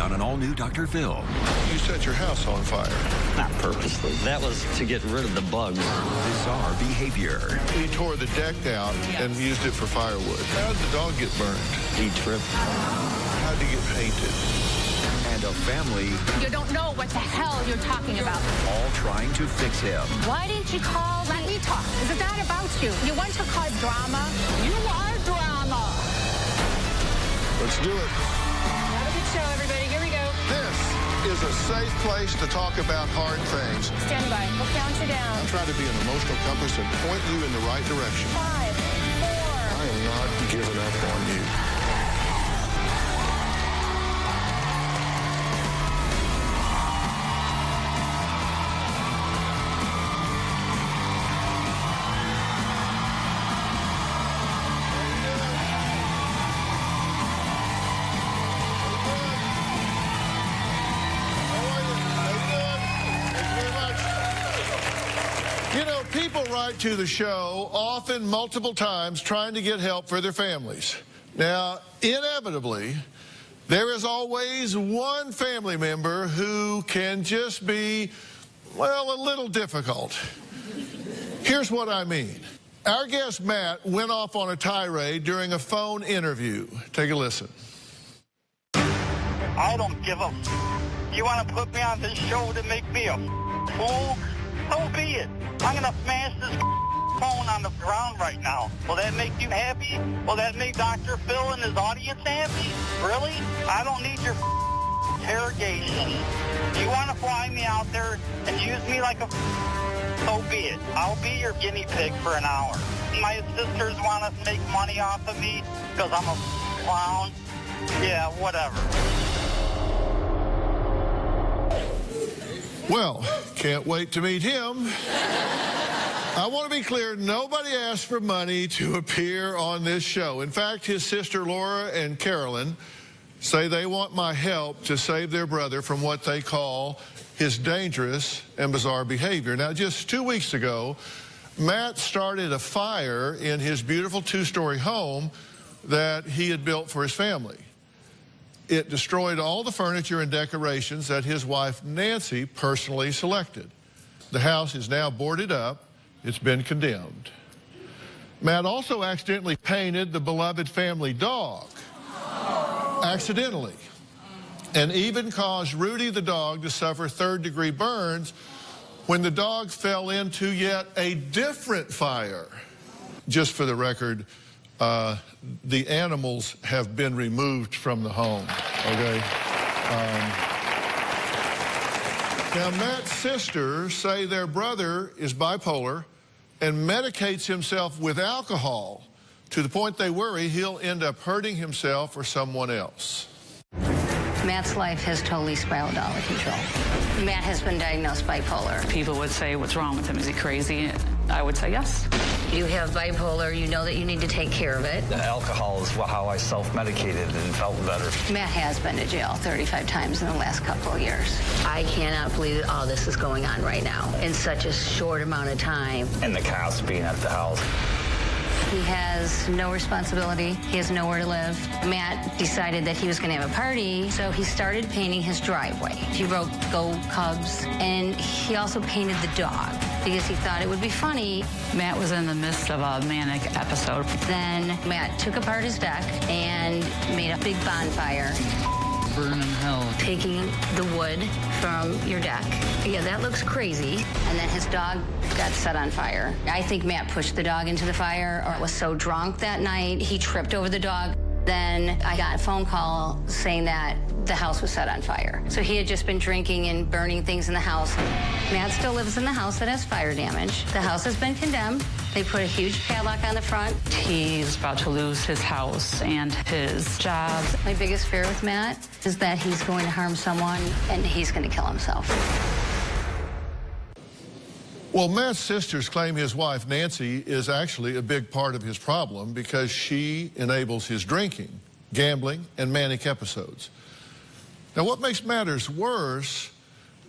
on an all-new Dr. Phil. You set your house on fire. Not purposely. That was to get rid of the bugs. Bizarre behavior. He tore the deck down and used it for firewood. How did the dog get burned? He tripped. How did he get painted? And a family You don't know what the hell you're talking about. all trying to fix him. Why didn't you call? Let me talk. Is it that about you? You want to cause drama? You are drama. Let's do it. Have a good show, everybody. Here we go. This is a safe place to talk about hard things. Stand by. We'll count you down. I'll try to be an emotional compass and point you in the right direction. 5, 4. I am not giving up on you. You know, people write to the show often multiple times trying to get help for their families. Now, inevitably, there is always one family member who can just be, well, a little difficult. Here's what I mean. Our guest Matt went off on a tirade during a phone interview. Take a listen. I don't give a You want to put me on this show to make me a fool? So be it. I'm going to smash this phone on the ground right now. Will that make you happy? Will that make Dr. Phil and his audience happy? Really? I don't need your interrogation. You want to fly me out there and use me like a so be it. I'll be your guinea pig for an hour. My sisters want to make money off of me because I'm a clown. Yeah, whatever. Well, can't wait to meet him. I want to be clear, nobody asked for money to appear on this show. In fact, his sister Laura and Carolyn say they want my help to save their brother from what they call his dangerous and bizarre behavior. Now, just 2 weeks ago, Matt started a fire in his beautiful two-story home that he had built for his family. It destroyed all the furniture and decorations that his wife Nancy personally selected. The house is now boarded up. It's been condemned. Matt also accidentally painted the beloved family dog. Accidentally. And even caused Rudy the dog to suffer third-degree burns when the dog fell into yet a different fire. Just for the record, the animals have been removed from the home, okay? Now, Matt's sisters say their brother is bipolar and medicates himself with alcohol to the point they worry he'll end up hurting himself or someone else. Matt's life has totally spiraled out of control. Matt has been diagnosed bipolar. People would say, what's wrong with him? Is he crazy? I would say yes. You have bipolar, you know that you need to take care of it. The alcohol is how I self-medicated and felt better. Matt has been to jail 35 times in the last couple of years. I cannot believe that all this is going on right now in such a short amount of time. And the cops being at the house. He has no responsibility. He has nowhere to live. Matt decided that he was going to have a party, so he started painting his driveway. He wrote "Go Cubs," and he also painted the dog because he thought it would be funny. Matt was in the midst of a manic episode. Then Matt took apart his deck and made a big bonfire. Burn in hell. Taking the wood from your deck. Yeah, that looks crazy. And then his dog got set on fire. I think Matt pushed the dog into the fire or was so drunk that night, he tripped over the dog. Then I got a phone call saying that the house was set on fire. So he had just been drinking and burning things in the house. Matt still lives in the house that has fire damage. The house has been condemned. They put a huge padlock on the front. He's about to lose his house and his job. My biggest fear with Matt is that he's going to harm someone and he's going to kill himself. Well, Matt's sisters claim his wife, Nancy, is actually a big part of his problem because she enables his drinking, gambling, and manic episodes. Now, what makes matters worse,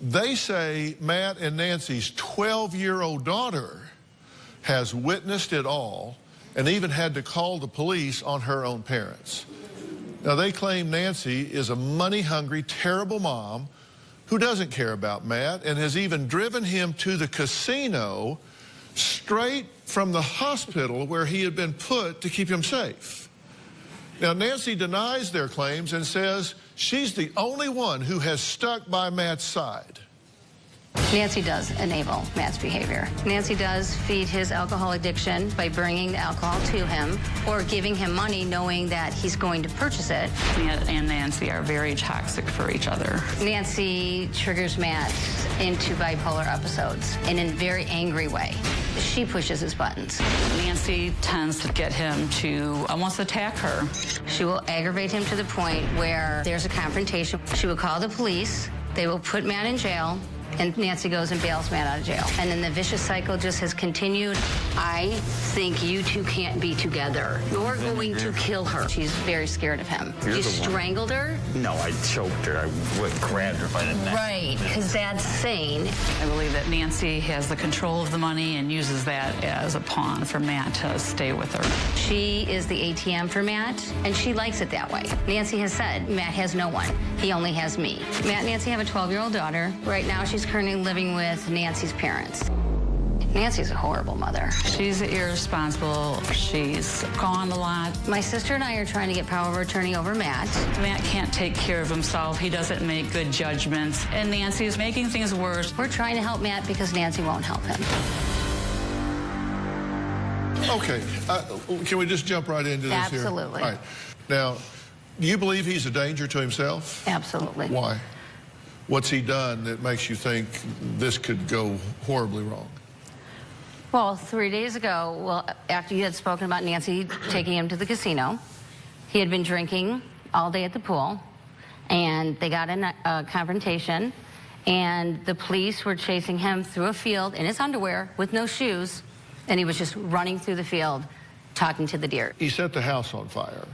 they say Matt and Nancy's 12-year-old daughter has witnessed it all and even had to call the police on her own parents. Now, they claim Nancy is a money-hungry, terrible mom who doesn't care about Matt and has even driven him to the casino straight from the hospital where he had been put to keep him safe. Now, Nancy denies their claims and says she's the only one who has stuck by Matt's side. Nancy does enable Matt's behavior. Nancy does feed his alcohol addiction by bringing the alcohol to him or giving him money knowing that he's going to purchase it. Matt and Nancy are very toxic for each other. Nancy triggers Matt into bipolar episodes in a very angry way. She pushes his buttons. Nancy tends to get him to almost attack her. She will aggravate him to the point where there's a confrontation. She will call the police. They will put Matt in jail. And Nancy goes and bails Matt out of jail. And then the vicious cycle just has continued. I think you two can't be together. You're going to kill her. She's very scared of him. You strangled her? No, I choked her. I grabbed her by the neck. Right, because that's sane. I believe that Nancy has the control of the money and uses that as a pawn for Matt to stay with her. She is the ATM for Matt, and she likes it that way. Nancy has said, Matt has no one. He only has me. Matt and Nancy have a 12-year-old daughter. Right now, she's currently living with Nancy's parents. Nancy's a horrible mother. She's irresponsible. She's gone a lot. My sister and I are trying to get power of attorney over Matt. Matt can't take care of himself. He doesn't make good judgments. And Nancy is making things worse. We're trying to help Matt because Nancy won't help him. Okay, can we just jump right into this here? Absolutely. All right. Now, do you believe he's a danger to himself? Absolutely. Why? What's he done that makes you think this could go horribly wrong? Well, 3 days ago, after you had spoken about Nancy taking him to the casino, he had been drinking all day at the pool, and they got in a confrontation, and the police were chasing him through a field in his underwear with no shoes, and he was just running through the field talking to the deer. He set the house on fire.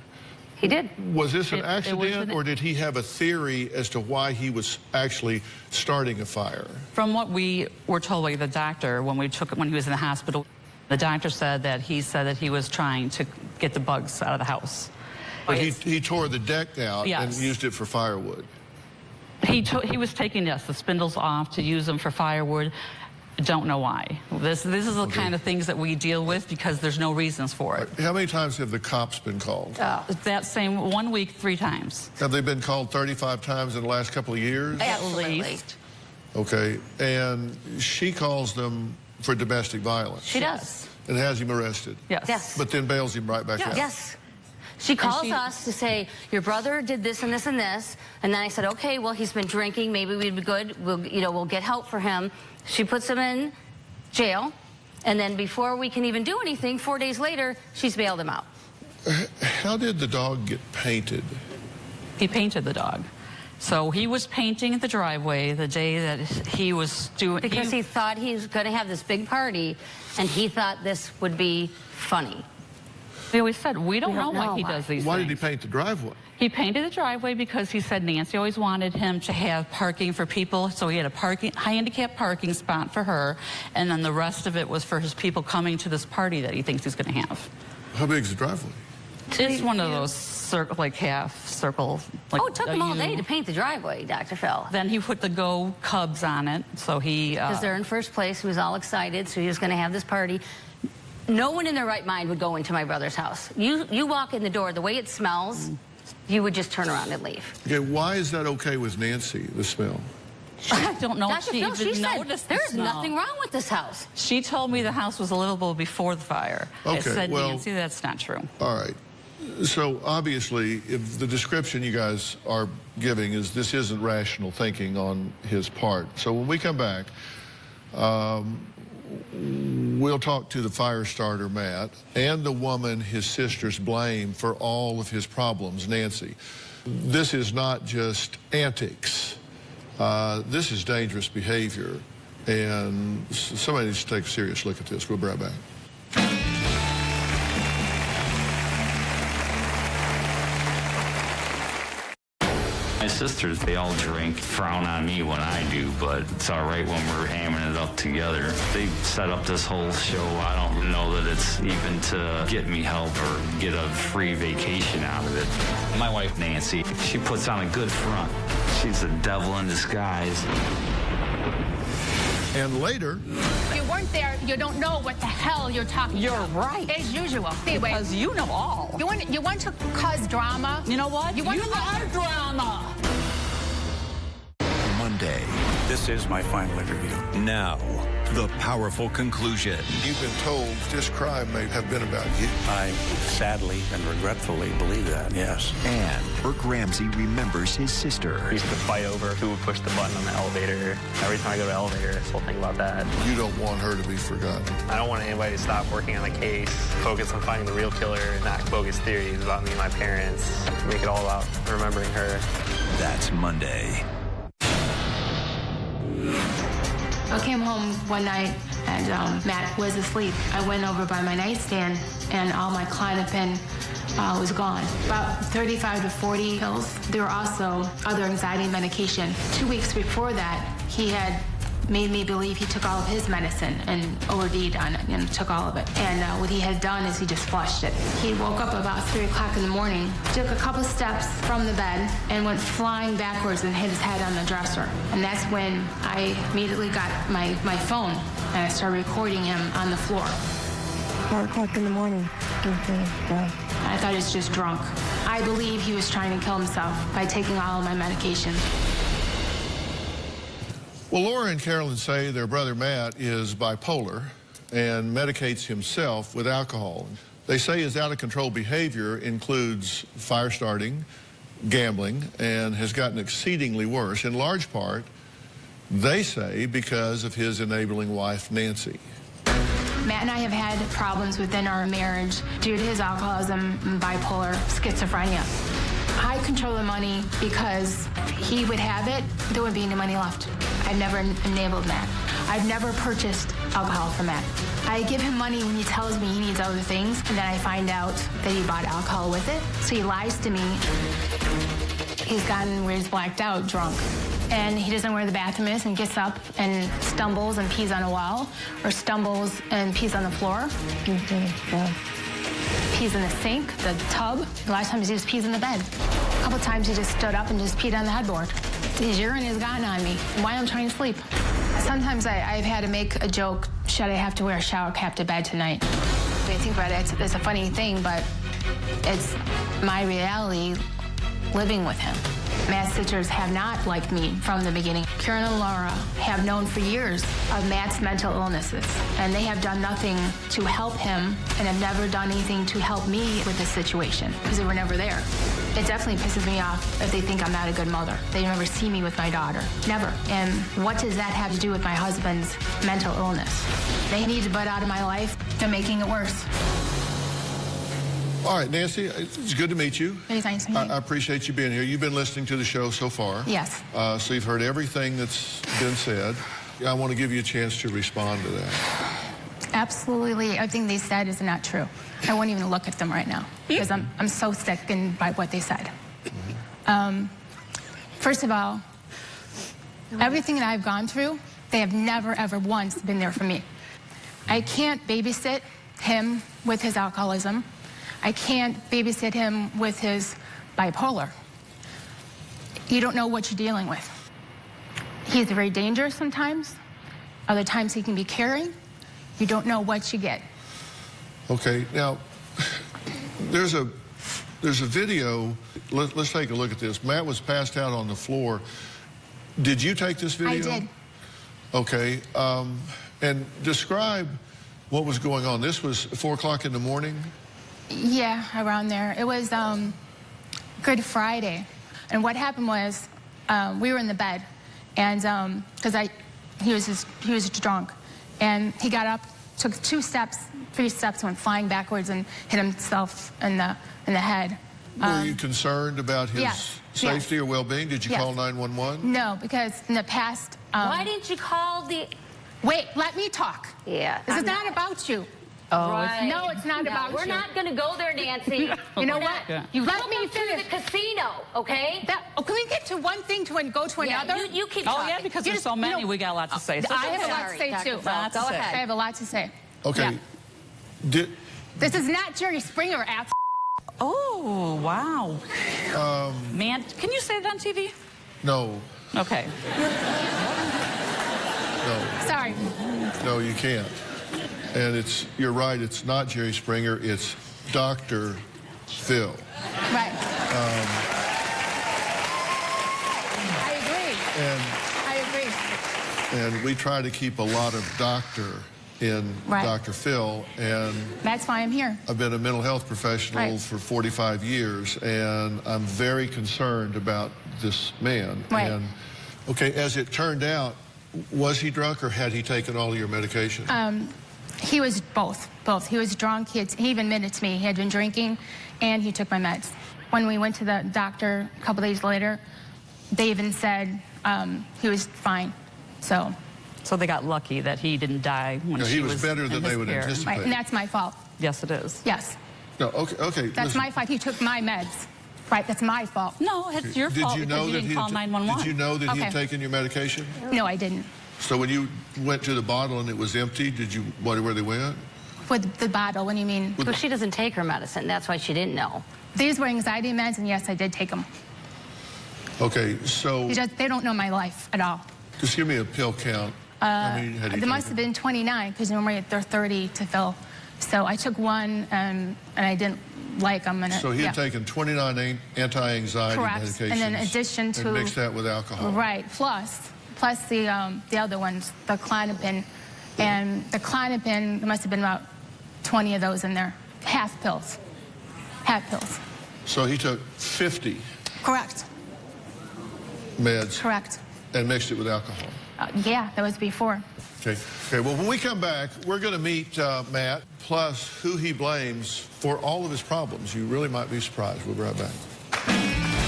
He did. Was this an accident, or did he have a theory as to why he was actually starting a fire? From what we were told by the doctor when he was in the hospital, the doctor said that he was trying to get the bugs out of the house. But he tore the deck out and used it for firewood. He was taking, the spindles off to use them for firewood. Don't know why. This is the kind of things that we deal with because there's no reasons for it. How many times have the cops been called? That same 1 week, 3 times. Have they been called 35 times in the last couple of years? Absolutely. At least. Okay, and she calls them for domestic violence. She does. And has him arrested. Yes. But then bails him right back out. Yes. She calls us to say, your brother did this and this and this. And then I said, okay, well, he's been drinking. Maybe we'd be good. We'll get help for him. She puts him in jail. And then before we can even do anything, 4 days later, she's bailed him out. How did the dog get painted? He painted the dog. So he was painting the driveway the day that he was doing... Because he thought he was going to have this big party, and he thought this would be funny. We always said, we don't know why he does these Why things. did he paint the driveway? He painted the driveway because he said Nancy always wanted him to have parking for people, so he had a high-handicap parking spot for her, and then the rest of it was for his people coming to this party that he thinks he's going to have. How big is the driveway? It's one of those half circle. Oh, it took him all day to paint the driveway, Dr. Phil. Then he put the Go Cubs on it, so he... Because they're in first place, he was all excited, so he was going to have this party. No one in their right mind would go into my brother's house. You walk in the door, the way it smells, you would just turn around and leave. Okay, why is that okay with Nancy, the smell? I don't know if Dr. she Phil, even she said, noticed the there's smell. nothing wrong with this house. She told me the house was livable before the fire. I Okay, said, well, Nancy, that's not true. All right. So obviously, if the description you guys are giving is this isn't rational thinking on his part. So when we come back, we'll talk to the fire starter, Matt, and the woman his sisters blame for all of his problems, Nancy. This is not just antics. This is dangerous behavior, and somebody needs to take a serious look at this. We'll be right back. sisters, they all drink, frown on me when I do, but it's all right when we're hamming it up together. They set up this whole show. I don't know that it's even to get me help or get a free vacation out of it. My wife, Nancy, she puts on a good front. She's the devil in disguise. And later, You weren't there. You don't know what the hell you're talking You're about. right. As usual. Anyway, Because you know all. you want to cause drama. You know what? You want to are drama. Monday. This is my final interview. Now, the powerful conclusion. you've been told this crime may have been about you. I sadly and regretfully believe that, yes. And Burke Ramsey remembers his sister. We used to fight over who would push the button on the elevator. Every time I go to the elevator, I still think about that. You don't want her to be forgotten. I don't want anybody to stop working on the case, focus on finding the real killer, and not bogus theories about me and my parents. Make it all about remembering her. That's Monday. I came home one night and Matt was asleep. I went over by my nightstand and all my Klonopin was gone. About 35 to 40 pills. There were also other anxiety medication. 2 weeks before that, he had made me believe he took all of his medicine and OD'd on it and took all of it. And what he had done is he just flushed it. He woke up about 3 o'clock in the morning, took a couple steps from the bed and went flying backwards and hit his head on the dresser. And that's when I immediately got my phone and I started recording him on the floor. 4 o'clock in the morning. I thought he was just drunk. I believe he was trying to kill himself by taking all of my medication. Well, Laura and Carolyn say their brother Matt is bipolar and medicates himself with alcohol. They say his out-of-control behavior includes fire starting, gambling, and has gotten exceedingly worse, in large part, they say, because of his enabling wife, Nancy. Matt and I have had problems within our marriage due to his alcoholism, bipolar, schizophrenia. I control the money because he would have it, there wouldn't be any money left. I've never enabled Matt. I've never purchased alcohol for Matt. I give him money when he tells me he needs other things, and then I find out that he bought alcohol with it. So he lies to me. He's gotten where he's blacked out, drunk. And he doesn't know where the bathroom is and gets up and stumbles and pees on a wall, or stumbles and pees on the floor. Pees in the sink, the tub. A lot of times he just pees in the bed. A couple times he just stood up and just peed on the headboard. His urine has gotten on me while I'm trying to sleep. Sometimes I've had to make a joke, should I have to wear a shower cap to bed tonight? When I think about it, it's a funny thing, but it's my reality living with him. Matt's sisters have not liked me from the beginning. Karen and Laura have known for years of Matt's mental illnesses, and they have done nothing to help him and have never done anything to help me with this situation because they were never there. It definitely pisses me off if they think I'm not a good mother. They never see me with my daughter. Never. And what does that have to do with my husband's mental illness? They need to butt out of my life. They're making it worse. All right, Nancy, it's good to meet you. Very nice to meet you. I appreciate you being here. You've been listening to the show so far. Yes. So you've heard everything that's been said. I want to give you a chance to respond to that. Absolutely, everything they said is not true. I won't even look at them right now because I'm so sickened by what they said. First of all, everything that I've gone through, they have never, ever once been there for me. I can't babysit him with his alcoholism. I can't babysit him with his bipolar. You don't know what you're dealing with. He's very dangerous sometimes. Other times he can be caring. You don't know what you get. Okay, now, there's a video. Let's take a look at this. Matt was passed out on the floor. Did you take this video? I did. Okay, and describe what was going on. This was 4 o'clock in the morning? Yeah, around there. It was Good Friday. And what happened was we were in the bed, and because he was drunk, and he got up, took 3 steps, went flying backwards and hit himself in the head. Were you concerned about his safety or well-being? Did you call 911? No, because in the past... Why didn't you call the... Wait, let me talk. Yeah. This is not about you. Oh, Right. No, it's not about We're you. not going to go there, Nancy. You know We're what? not. You let Welcome me to finish. the casino, okay? Can we get to one thing and go to Yeah, another? you keep Oh, talking. yeah, because there's so many, we got a lot to say. So I have a go lot ahead. to say, too. Lots to Go say. ahead. I have a lot to say. Okay. Yeah. This is not Jerry Springer, ass. Oh, wow. Man, can you say it on TV? No. Okay. No. Sorry. No, you can't. And you're right, it's not Jerry Springer, it's Dr. Phil. Right. I agree. And we try to keep a lot of doctor in Right. Dr. Phil, and That's why I'm here. I've been a mental health professional Right. for 45 years, and I'm very concerned about this man. Right. And, okay, as it turned out, was he drunk or had he taken all of your medication? He was both. He was drunk. He even admitted to me he had been drinking, and he took my meds. When we went to the doctor a couple days later, they even said he was fine. So they got lucky that he didn't die when he was better in than his they would care. anticipate. Right, and that's my fault. Yes, it is. Yes. No, okay. That's listen. my fault. He took my meds. Right, that's my fault. No, it's your fault because you didn't call 911. Did you know that he had Okay. taken your medication? No, I didn't. So when you went to the bottle and it was empty, did you wonder where they went? With the bottle, what do you mean? Well, she doesn't take her medicine. That's why she didn't know. These were anxiety meds, and yes, I did take them. Okay, so They don't know my life at all. just give me a pill count. How many had he There must taken? have been 29, because normally they're 30 to fill. So I took one, and I didn't like them. And So he had taken 29 anti-anxiety Correct. medications. And then in addition to- and mixed that with alcohol. Right, plus the other ones, the Klonopin. And the Klonopin, there must have been about 20 of those in there. Half pills. So he took 50 Correct. meds Correct. and mixed it with alcohol. Yeah, that was before. Okay. Well, when we come back, we're going to meet Matt, plus who he blames for all of his problems. You really might be surprised. We'll be right back.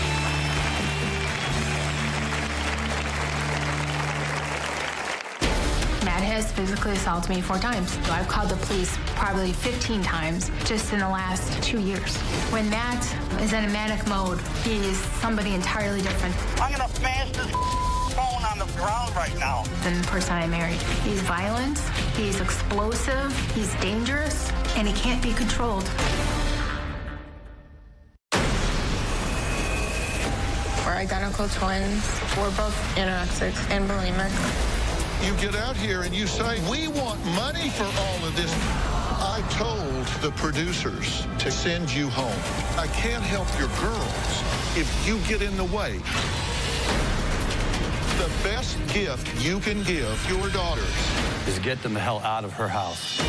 Matt has physically assaulted me 4 times. I've called the police probably 15 times just in the last 2 years. When Matt is in a manic mode, he is somebody entirely different I'm gonna smash this phone on the ground right now. than the person I married. He's violent, he's explosive, he's dangerous, and he can't be controlled. We're identical twins. We're both anorexic and bulimic. You get out here and you say, we want money for all of this. I told the producers to send you home. I can't help your girls if you get in the way. The best gift you can give your daughters Is get them the hell out of her house.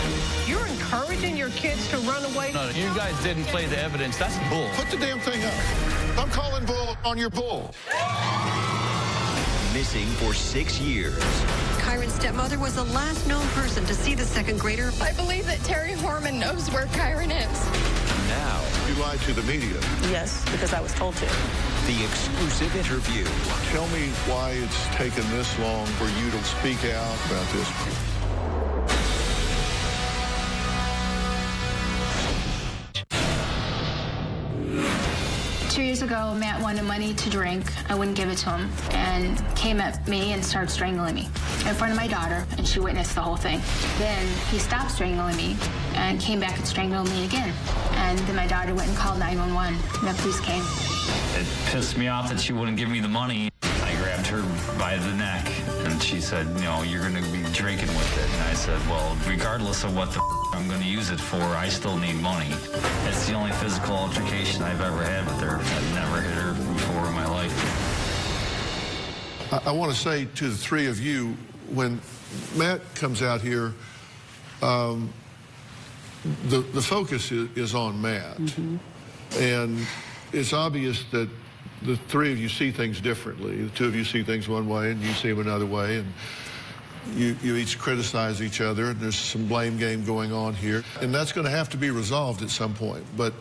You're encouraging your kids to run away? No, you guys didn't play the evidence. That's bull. Put the damn thing up. I'm calling bull on your bull. Missing for 6 years. Kyron's stepmother was the last known person to see the second grader. I believe that Terry Horman knows where Kyron is. Now, You lied to the media. Yes, because I was told to. the exclusive interview. Tell me why it's taken this long for you to speak out about this. 2 years ago, Matt wanted money to drink. I wouldn't give it to him, and came at me and started strangling me in front of my daughter, and she witnessed the whole thing. Then he stopped strangling me and came back and strangled me again. And then my daughter went and called 911, and the police came. It pissed me off that she wouldn't give me the money. I grabbed her by the neck, and she said, you're going to be drinking with it. And I said, well, regardless of what the I'm going to use it for, I still need money. It's the only physical altercation I've ever had with her. I've never hit her before in my life. I want to say to the three of you, when Matt comes out here, the focus is on Matt. Mm-hmm. And it's obvious that the three of you see things differently. The two of you see things one way and you see them another way. And you each criticize each other, and there's some blame game going on here. And that's going to have to be resolved at some point. But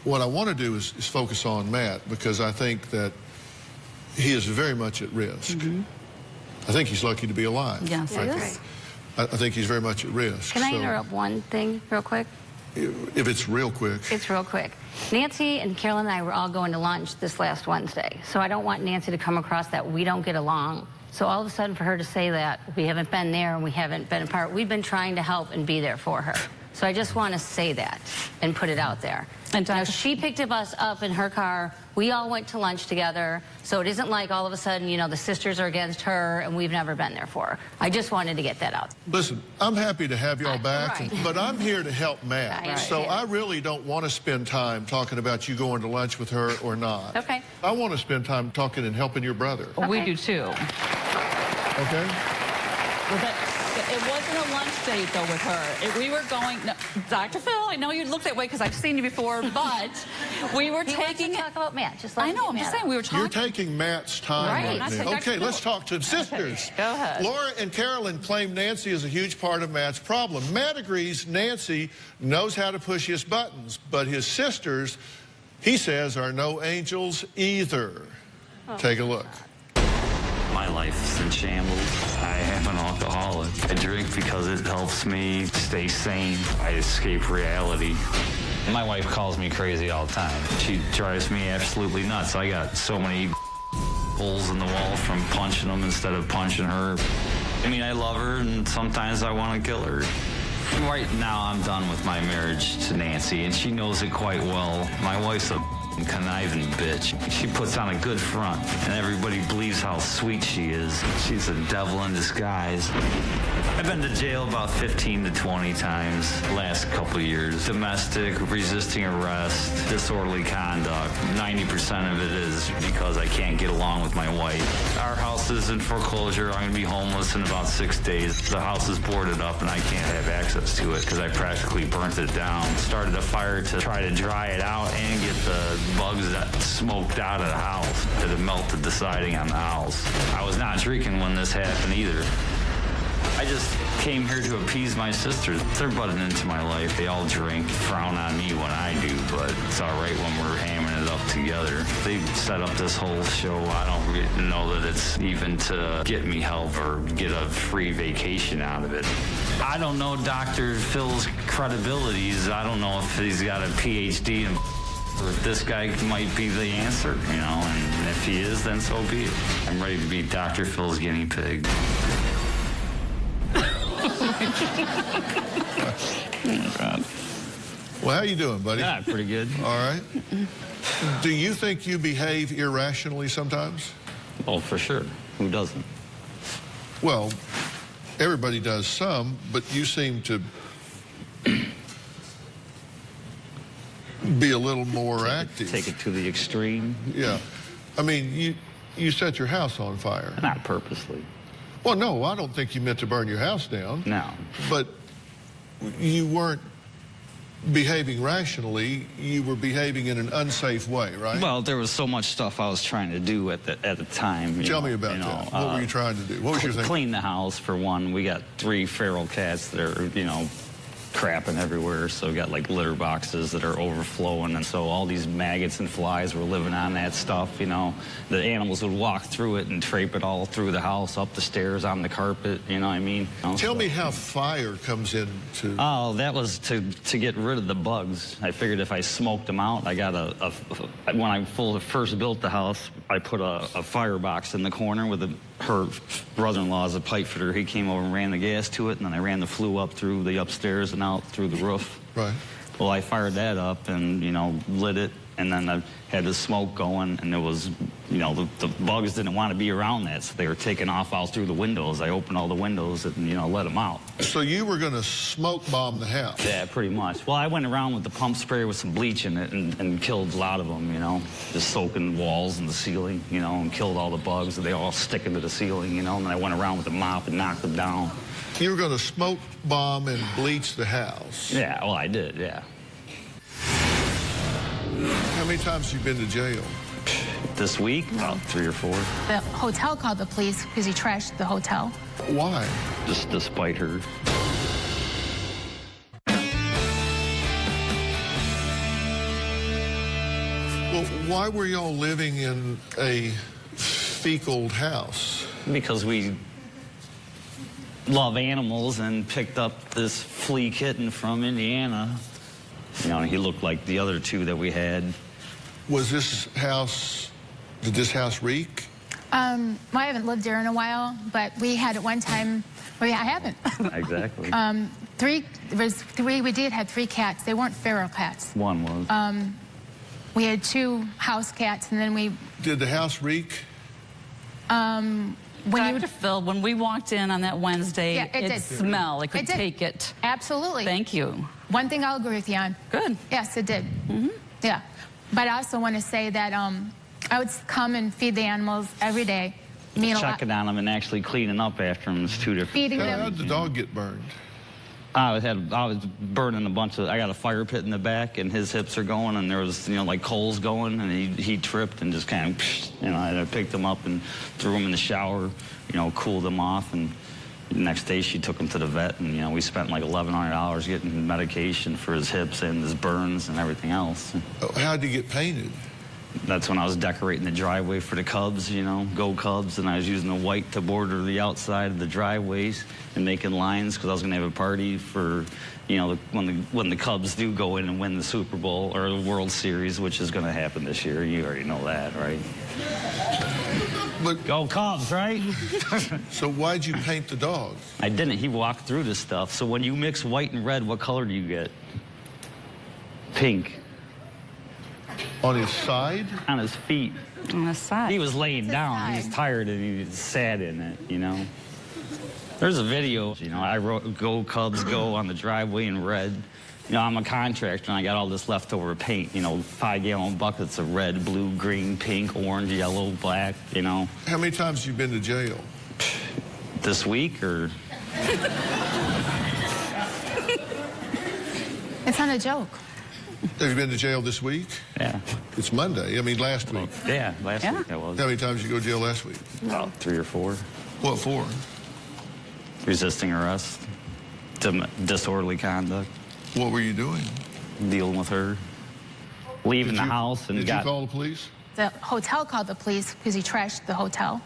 what I want to do is focus on Matt, because I think that he is very much at risk. Mm-hmm. I think he's lucky to be alive. Yes, frankly. he is. I think he's very much at risk. Can I So, interrupt one thing real quick? if it's real quick. It's real quick. Nancy and Carolyn and I were all going to lunch this last Wednesday, so I don't want Nancy to come across that we don't get along. So all of a sudden for her to say that we haven't been there and we haven't been apart, we've been trying to help and be there for her. So I just want to say that and put it out there. And now she picked us up in her car. We all went to lunch together. So it isn't like all of a sudden, you know, the sisters are against her and we've never been there for her. I just wanted to get that out. Listen, I'm happy to have y'all back, right. but I'm here to help Matt. Right. So I really don't want to spend time talking about you going to lunch with her or not. Okay. I want to spend time talking and helping your brother. Well, we do too. Okay? It wasn't a lunch date, though, with her. We were going, no, Dr. Phil, I know you looked that way because I've seen you before, but we were taking... talk about Matt. Just let I know, I'm just saying, we were talking... You're taking Matt's time Right. right Not now. Dr. Okay, Phil. let's talk to sisters. Go ahead. Laura and Carolyn claim Nancy is a huge part of Matt's problem. Matt agrees Nancy knows how to push his buttons, but his sisters, he says, are no angels either. Take a look. My life's in shambles. I am an alcoholic. I drink because it helps me stay sane. I escape reality. My wife calls me crazy all the time. She drives me absolutely nuts. I got so many holes in the wall from punching them instead of punching her. I mean, I love her, and sometimes I want to kill her. Right now, I'm done with my marriage to Nancy, and she knows it quite well. My wife's a conniving bitch. She puts on a good front, and everybody believes how sweet she is. She's a devil in disguise. I've been to jail about 15 to 20 times the last couple of years. Domestic, resisting arrest, disorderly conduct. 90% of it is because I can't get along with my wife. Our house is in foreclosure. I'm going to be homeless in about 6 days. The house is boarded up, and I can't have access to it because I practically burnt it down. Started a fire to try to dry it out and get the bugs that smoked out of the house that had melted the siding on the house. I was not drinking when this happened either. I just came here to appease my sisters. They're butting into my life. They all drink, frown on me when I do, but it's all right when we're hamming it up together. They set up this whole show. I don't really know that it's even to get me help or get a free vacation out of it. I don't know Dr. Phil's credibilities. I don't know if he's got a PhD in this guy might be the answer, you know, and if he is, then so be it. I'm ready to be Dr. Phil's guinea pig. Oh, God. Well, how you doing, buddy? Yeah, pretty good. All right. Do you think you behave irrationally sometimes? Oh, for sure. Who doesn't? Well, everybody does some, but you seem to be a little more active. Take it to the extreme. Yeah. I mean, you set your house on fire. Not purposely. Well, no, I don't think you meant to burn your house down. No. But you weren't behaving rationally. You were behaving in an unsafe way, right? Well, there was so much stuff I was trying to do at the time. Tell me about that. What were you trying to do? What was your thing? Clean the house, for one. We got 3 feral cats that are, you know, crapping everywhere, so we got like litter boxes that are overflowing, and so all these maggots and flies were living on that stuff, you know. The animals would walk through it and trape it all through the house, up the stairs, on the carpet, you know what I mean? Tell me how fire comes into... Oh, that was to get rid of the bugs. I figured if I smoked them out, I got when I first built the house, I put a firebox in the corner with her brother-in-law is a pipe fitter. He came over and ran the gas to it, and then I ran the flue up through the upstairs and out through the roof. Right. Well, I fired that up and, you know, lit it, and then I had the smoke going, and it was, you know, the bugs didn't want to be around that, so they were taking off out through the windows. I opened all the windows and, you know, let them out. So you were going to smoke bomb the house? Yeah, pretty much. Well, I went around with the pump sprayer with some bleach in it and killed a lot of them, you know, just soaking walls and the ceiling, you know, and killed all the bugs, and they all stick into the ceiling, you know, and then I went around with the mop and knocked them down. You were going to smoke bomb and bleach the house? Yeah, well, I did, yeah. How many times have you been to jail? This week, about 3 or 4. The hotel called the police because he trashed the hotel. Why? Just to spite her. Well, why were y'all living in a feckled house? Because we love animals and picked up this flea kitten from Indiana. You know, he looked like the other two that we had. Was this house, did this house reek? Well, I haven't lived there in a while, but we had at one time, well, yeah, I haven't. Exactly. We did have 3 cats. They weren't feral cats. One was. We had 2 house cats, and then we... Did the house reek? Dr. Phil, when we walked in on that Wednesday, Yeah, it did. smelled. I could It did. take it. Absolutely. Thank you. One thing I'll agree with you on. Good. Yes, it did. Yeah. But I also want to say that I would come and feed the animals every day. Mean a lot. Checking on them and actually cleaning up after them is 2 different. Feeding How them. did the dog get burned? I was burning a bunch of. I got a fire pit in the back, and his hips are going, and there was, you know, like coals going, and he tripped and just kind of, you know, I picked him up and threw him in the shower, you know, cooled him off, and the next day she took him to the vet, and you know, we spent like $1,100 getting medication for his hips and his burns and everything else. How'd you get painted? That's when I was decorating the driveway for the Cubs, you know, go Cubs, and I was using the white to border the outside of the driveways and making lines because I was going to have a party for, you know, when the Cubs do go in and win the Super Bowl or the World Series, which is going to happen this year. You already know that, right? But, go Cubs, right? So why'd you paint the dog? I didn't. He walked through this stuff. So when you mix white and red, what color do you get? Pink. On his side? On his feet. On the side. He was laying down. He was tired and he sat in it, you know. There's a video, you know, I wrote "Go Cubs Go" on the driveway in red. You know, I'm a contractor and I got all this leftover paint, you know, 5-gallon buckets of red, blue, green, pink, orange, yellow, black, you know. How many times have you been to jail? This week or? It's not a joke. Have you been to jail this week? Yeah. It's Monday. I mean, last week. Yeah, last week I was. How many times did you go to jail last week? About 3 or 4. What for? Resisting arrest, disorderly conduct. What were you doing? Dealing with her. Leaving the house and Did you call the police? The hotel called the police because he trashed the hotel.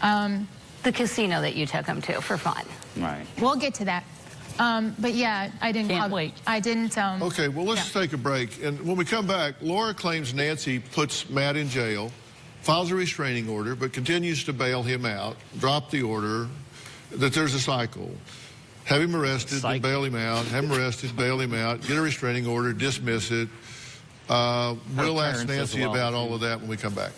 The casino that you took him to for fun. Right. We'll get to that. But yeah, I didn't Can't call. wait. I didn't. Okay, well, let's take a break. And when we come back, Laura claims Nancy puts Matt in jail, files a restraining order, but continues to bail him out, drop the order, that there's a cycle. Have him arrested, then bail him out, have him arrested, bail him out, get a restraining order, dismiss it. We'll ask Nancy about all of that when we come back.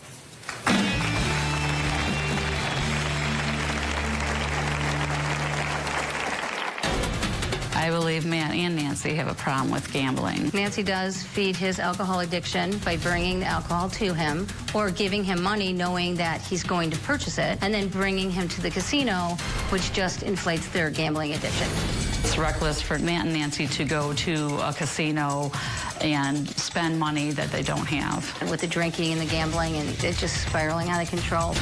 I believe Matt and Nancy have a problem with gambling. Nancy does feed his alcohol addiction by bringing the alcohol to him or giving him money knowing that he's going to purchase it and then bringing him to the casino, which just inflates their gambling addiction. It's reckless for Matt and Nancy to go to a casino and spend money that they don't have. And with the drinking and the gambling, and it's just spiraling out of control.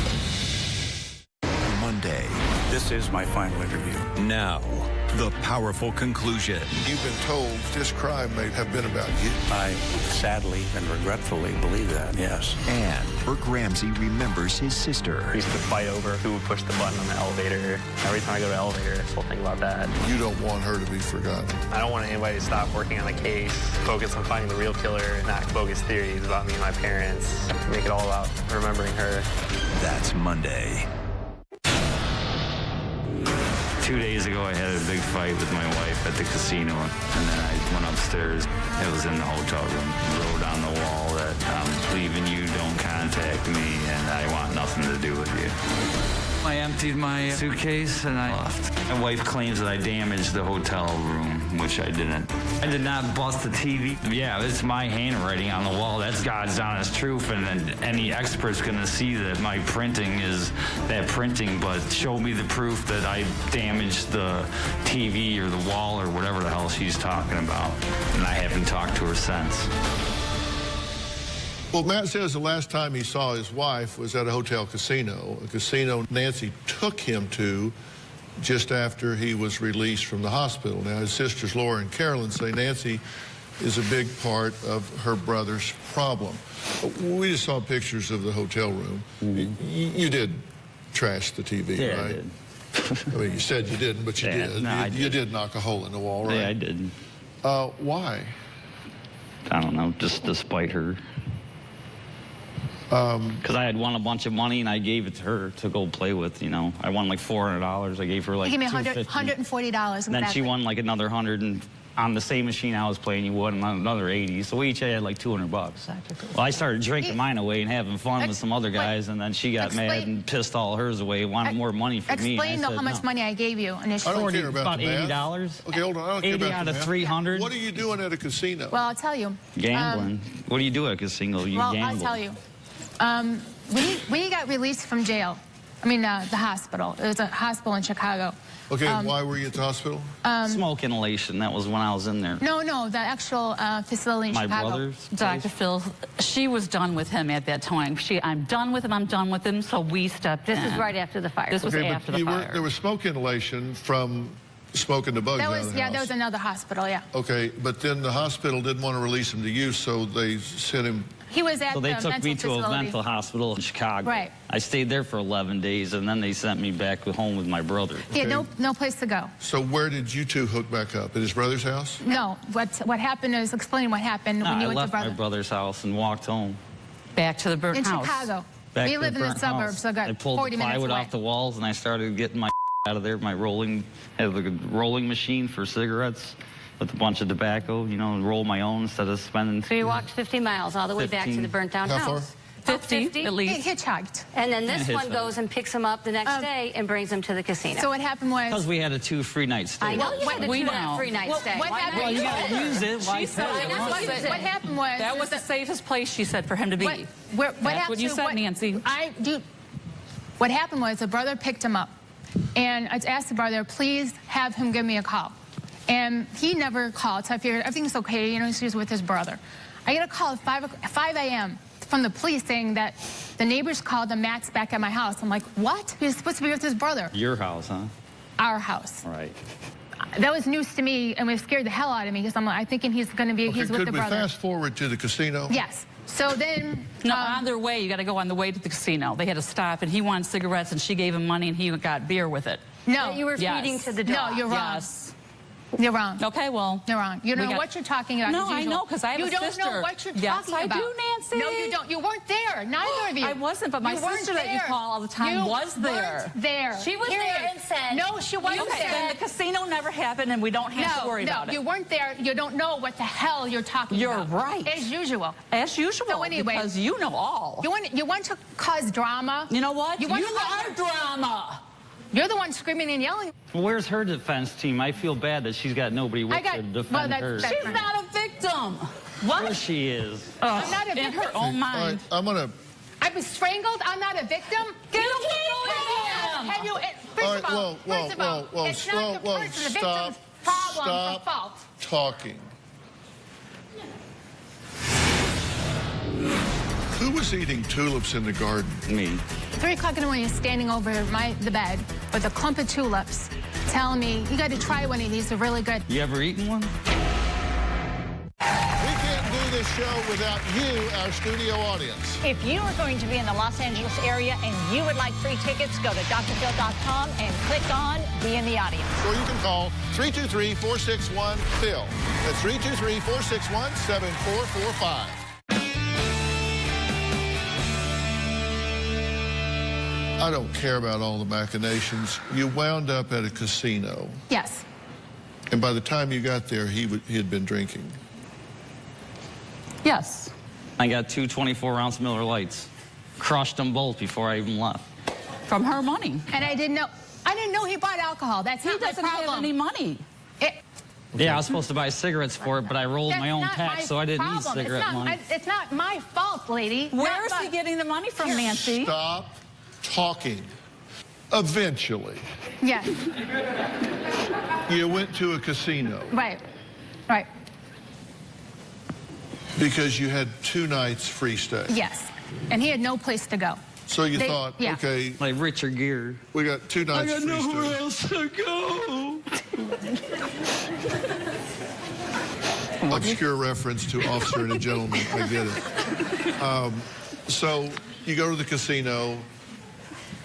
Monday. This is my final interview. Now, the powerful conclusion. You've been told this crime may have been about you. I sadly and regretfully believe that, yes. And Burke Ramsey remembers his sister. We used to fight over who would push the button on the elevator. Every time I go to the elevator, I still think about that. You don't want her to be forgotten. I don't want anybody to stop working on the case, focus on finding the real killer, not bogus theories about me and my parents. Make it all about remembering her. That's Monday. 2 days ago, I had a big fight with my wife at the casino, and then I went upstairs. It was in the hotel room. Wrote on the wall that I'm leaving you, don't contact me, and I want nothing to do with you. I emptied my suitcase and I left. My wife claims that I damaged the hotel room, which I didn't. I did not bust the TV. Yeah, it's my handwriting on the wall. That's God's honest truth, and then any expert's gonna see that my printing is that printing, but show me the proof that I damaged the TV or the wall or whatever the hell she's talking about. And I haven't talked to her since. Well, Matt says the last time he saw his wife was at a hotel casino, a casino Nancy took him to just after he was released from the hospital. Now, his sisters Laura and Carolyn say Nancy is a big part of her brother's problem. We just saw pictures of the hotel room. You did trash the TV, Yeah, right? I did. I mean, you said you didn't, but you Yeah, did. no, You did knock a hole in the wall, right? Yeah, I did. Why? I don't know, just to spite her. Because I had won a bunch of money and I gave it to her to go play with, you know. I won like $400. I gave her like You gave me $250. $140. Then she won like another 100, and on the same machine I was playing, you won another 80. So we each had like $200. Well, I started drinking mine away and having fun with some other guys, and then she got mad and pissed all hers away, wanted more money from me. Explain how much money I gave you initially. I don't care about the math. $80. Okay, hold on. I don't care 80 about out the of math. 300. What are you doing at a casino? Well, I'll tell you. Gambling. What do you do at a casino? You Well, gamble. I'll tell you. When he got released from jail, I mean, the hospital. It was a hospital in Chicago. Okay, why were you at the hospital? Smoke inhalation. That was when I was in there. No, the actual facility in My Chicago. brother's Dr. Phil, she was done with him at that time. I'm done with him, so we stepped in. This is right after the fire. This was after the fire. There was smoke inhalation from smoking the bugs out of the house. That was another hospital, yeah. Okay, but then the hospital didn't want to release him to you, so they sent him. He was at So they the took mental me to facility. a mental hospital in Chicago. Right. I stayed there for 11 days, and then they sent me back home with my brother. He had no place to go. So where did you two hook back up? At his brother's house? No, what happened is, explain what happened when you I went left to my brother's house and walked home. Back to the burnt in house. Chicago. Back We to live in the burnt suburbs, house. so I got I pulled 40 the minutes plywood away. off the walls, and I started getting my out of there. My had a rolling machine for cigarettes with a bunch of tobacco, you know, and roll my own instead of spending. So you walked 50 miles all the way back to 15. the burnt down How house. far? 50 at least. He hitchhiked. And then this Yeah, one hitchhiked. goes and picks him up the next day and brings him to the casino. So what happened was... Because we had a 2 free night stay. I know you had a We 2-night know. free night Well, stay. what Why happened- not Well, you use gotta it? use it. Why She said- pay? Why not use it? What happened was... That was the safest place, she said, for him to be. What That's happened what you to- said, Nancy. What happened was the brother picked him up, and I asked the brother, please have him give me a call. And he never called, so I figured everything's okay, you know, he was with his brother. I get a call at 5 a.m. from the police saying that the neighbors called the Matt's back at my house. I'm like, what? He was supposed to be with his brother. Your house, huh? Our house. All right. That was news to me, and it scared the hell out of me because I'm thinking he's going to be, Okay, he's with the could we brother. fast forward to the casino? Yes. So then... No, on their way, you got to go on the way to the casino. They had to stop, and he wanted cigarettes, and she gave him money, and he got beer with it. No. That you were Yes. feeding to the dog. No, you're wrong. Yes. You're wrong. Okay, well. You're wrong. You don't know got- what you're talking about. No, as I usual. know, because I have you a don't sister. know what you're Yes, talking I about. do, Nancy. No, you don't. You weren't there. Neither of you. I wasn't, but my You weren't sister that you there. call all the time You was there. weren't there. She was Period. there and said... No, she wasn't Okay, there. then the casino never happened, and we don't have to worry about it. you weren't there. You don't know what the hell you're talking You're about. right. As usual. As usual, So anyway, because you know all. You want to cause drama. You know what? You You, want to are cause drama. You're the one screaming and yelling. Where's her defense team? I feel bad that she's got nobody with her to defend her. She's not a victim. What? Sure she is. I'm not a In victim. her own All right, mind. I'm going to... I was strangled. I'm not a victim. Get away from him. Have you? First All right, of all, it's not the person, the victim's problem or fault. talking. Who was eating tulips in the garden? Me. 3 o'clock in the morning, standing over the bed with a clump of tulips, telling me, you got to try one of these, they're really good. You ever eaten one? We can't do this show without you, our studio audience. If you are going to be in the Los Angeles area and you would like free tickets, go to drphil.com and click on Be in the Audience. Or you can call 323-461-PHIL. That's 323-461-7445. I don't care about all the machinations. You wound up at a casino, Yes. and by the time you got there, he had been drinking. Yes. I got 2 24-ounce Miller Lights. Crushed them both before I even left. From her money. And I didn't know he bought alcohol. That's He not my doesn't have problem. any money. Yeah, I was supposed to buy cigarettes for it, but I rolled my own pack, so I didn't need cigarette money. It's not my fault, lady. Where is he getting the money from, Nancy? Stop talking. Eventually, Yes. you went to a casino Right. Right. because you had 2 nights free stay. Yes. And he had no place to go. So you They- thought, yeah. okay, Like Richard Gere. we got 2 nights free stay. else to go. Obscure reference to Officer and a Gentleman. I get it. So you go to the casino,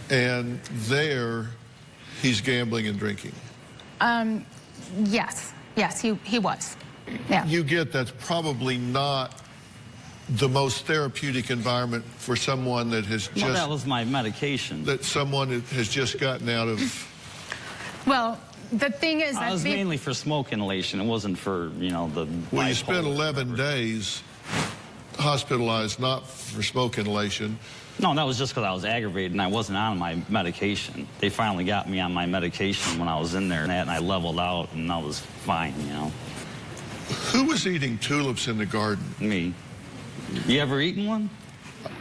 and there he's gambling and drinking? Yes. Yes, he was. Yeah. You get that's probably not the most therapeutic environment for someone that has just... Well, that was my medication. That someone has just gotten out of... Well, the thing is that... It was mainly for smoke inhalation. It wasn't for, you know, the... Well, you spent 11 days hospitalized, not for smoke inhalation. No, that was just because I was aggravated and I wasn't on my medication. They finally got me on my medication when I was in there and I leveled out and I was fine, you know. Who was eating tulips in the garden? Me. You ever eaten one?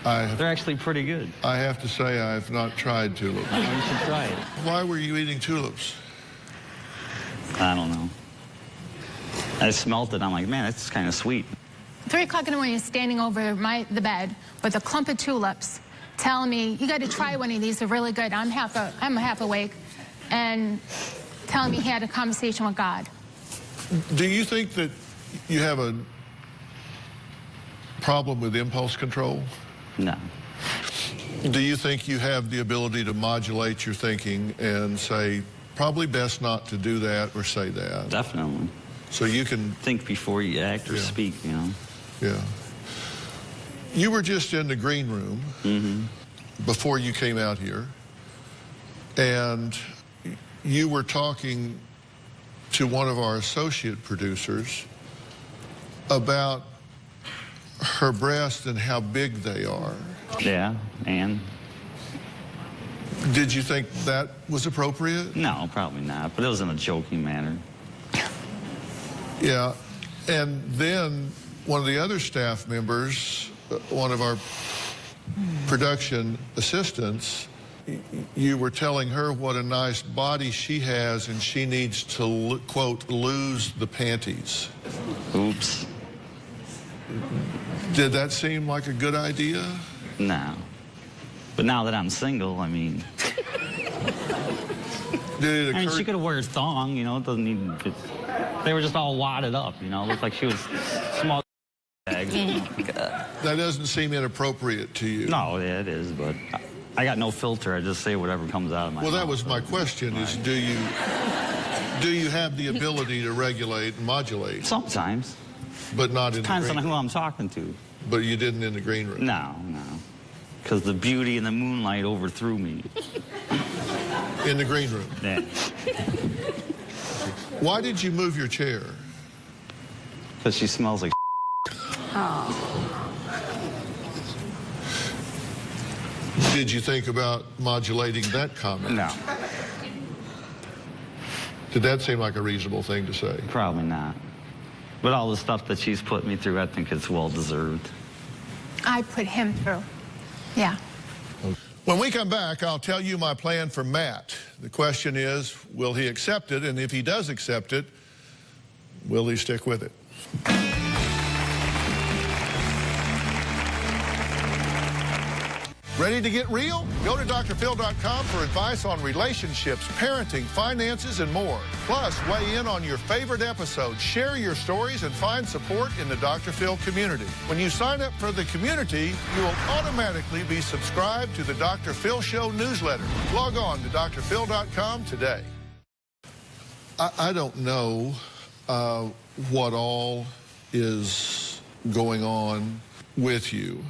They're actually pretty good. I have to say I have not tried tulips. Oh, you should try it. Why were you eating tulips? I don't know. I smelt it. I'm like, man, that's kind of sweet. 3 o'clock in the morning, standing over the bed with a clump of tulips, telling me, you got to try one of these, they're really good. I'm half awake, and telling me he had a conversation with God. Do you think that you have a problem with impulse control? No. Do you think you have the ability to modulate your thinking and say, probably best not to do that or say that? Definitely. So you can... think before you act or speak, you know? Yeah. You were just in the green room before you came out here, and you were talking to one of our associate producers about her breasts and how big they are. Yeah, and? Did you think that was appropriate? No, probably not, but it was in a joking manner. Yeah, and then one of the other staff members, one of our production assistants, you were telling her what a nice body she has and she needs to, quote, lose the panties. Oops. Did that seem like a good idea? No. But now that I'm single, I mean... Did it occur... I mean, she could wear a thong, you know, it doesn't need... They were just all wadded up, you know, looked like she was small bags. That doesn't seem inappropriate to you. No, yeah, it is, but I got no filter. I just say whatever comes out of my mouth. Well, that was my question, is do you have the ability to regulate and modulate? Sometimes. But not in the green room? Depends on who I'm talking to. But you didn't in the green room? No. Because the beauty and the moonlight overthrew me. In the green room? Yeah. Why did you move your chair? Because she smells like Did you think about modulating that comment? No. Did that seem like a reasonable thing to say? Probably not. But all the stuff that she's put me through, I think it's well-deserved. I put him through. Yeah. When we come back, I'll tell you my plan for Matt. The question is, will he accept it? And if he does accept it, will he stick with it? Ready to get real? Go to drphil.com for advice on relationships, parenting, finances, and more. Plus, weigh in on your favorite episodes, share your stories, and find support in the Dr. Phil community. When you sign up for the community, you will automatically be subscribed to the Dr. Phil Show newsletter. Log on to drphil.com today. I don't know what all is going on with you.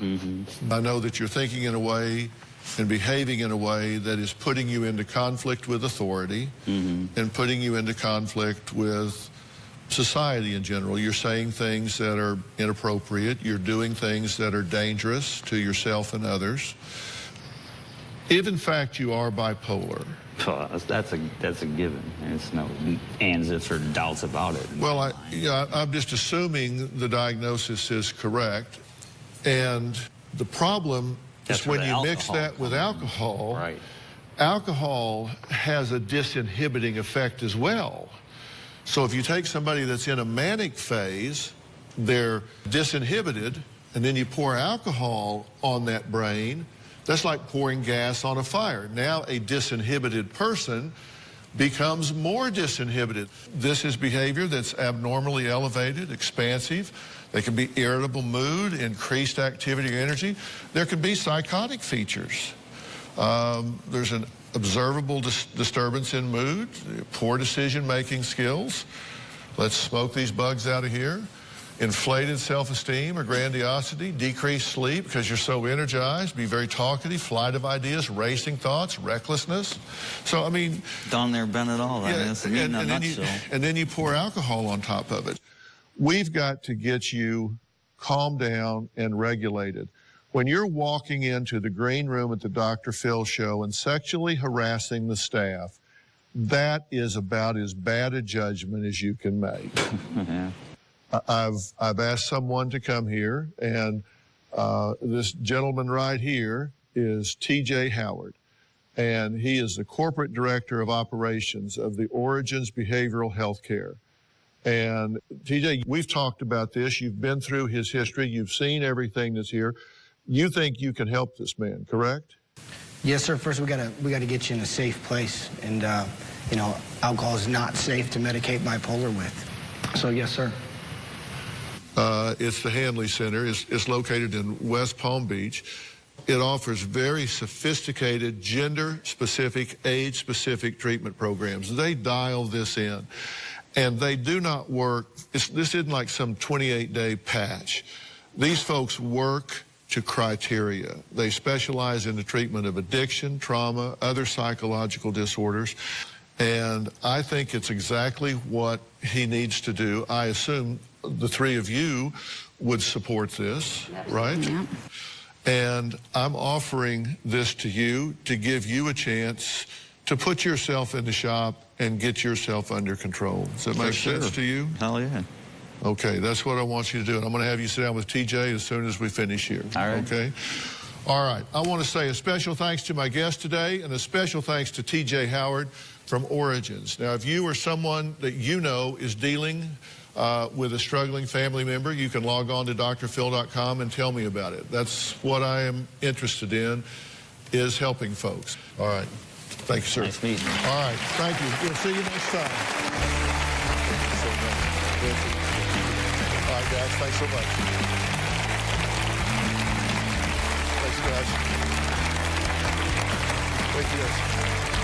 I know that you're thinking in a way and behaving in a way that is putting you into conflict with authority and putting you into conflict with society in general. You're saying things that are inappropriate. You're doing things that are dangerous to yourself and others. If in fact you are bipolar, that's a given. There's no ands, ifs, or doubts about it. Well, I'm just assuming the diagnosis is correct. And the problem is when you mix that with alcohol, right. Alcohol has a disinhibiting effect as well. So if you take somebody that's in a manic phase, they're disinhibited, and then you pour alcohol on that brain, that's like pouring gas on a fire. Now a disinhibited person becomes more disinhibited. This is behavior that's abnormally elevated, expansive. They can be irritable mood, increased activity or energy. There can be psychotic features. There's a observable disturbance in mood, poor decision-making skills. Let's smoke these bugs out of here. Inflated self-esteem or grandiosity, decreased sleep because you're so energized, be very talkative, flight of ideas, racing thoughts, recklessness. So, I mean... Down there, been it all. Yeah, That's in a nutshell. And then you pour alcohol on top of it. We've got to get you calmed down and regulated. When you're walking into the green room at the Dr. Phil show and sexually harassing the staff, that is about as bad a judgment as you can make. Yeah. I've asked someone to come here, and this gentleman right here is T.J. Howard, and he is the corporate director of operations of the Origins Behavioral Health Care. And T.J., we've talked about this. You've been through his history. You've seen everything that's here. You think you can help this man, correct? Yes, sir. First, we gotta get you in a safe place, and you know, alcohol is not safe to medicate bipolar with. So, yes, sir. It's the Hanley Center. It's located in West Palm Beach. It offers very sophisticated, gender-specific, age-specific treatment programs. They dial this in, and they do not work. This isn't like some 28-day patch. These folks work to criteria. They specialize in the treatment of addiction, trauma, other psychological disorders, and I think it's exactly what he needs to do. I assume the three of you would support this, right? Yeah. And I'm offering this to you to give you a chance to put yourself in the shop and get yourself under control. Does that make sense to you? Hell yeah. Okay, that's what I want you to do. And I'm going to have you sit down with TJ as soon as we finish here. All right. Okay? All right. I want to say a special thanks to my guest today and a special thanks to TJ Howard from Origins. Now, if you or someone that you know is dealing with a struggling family member, you can log on to drphil.com and tell me about it. That's what I am interested in, is helping folks. All right. Thank you, sir. Nice meeting you. All right. Thank you. We'll see you next time. All right, guys. Thanks so much. Thanks, guys. Thank you, guys.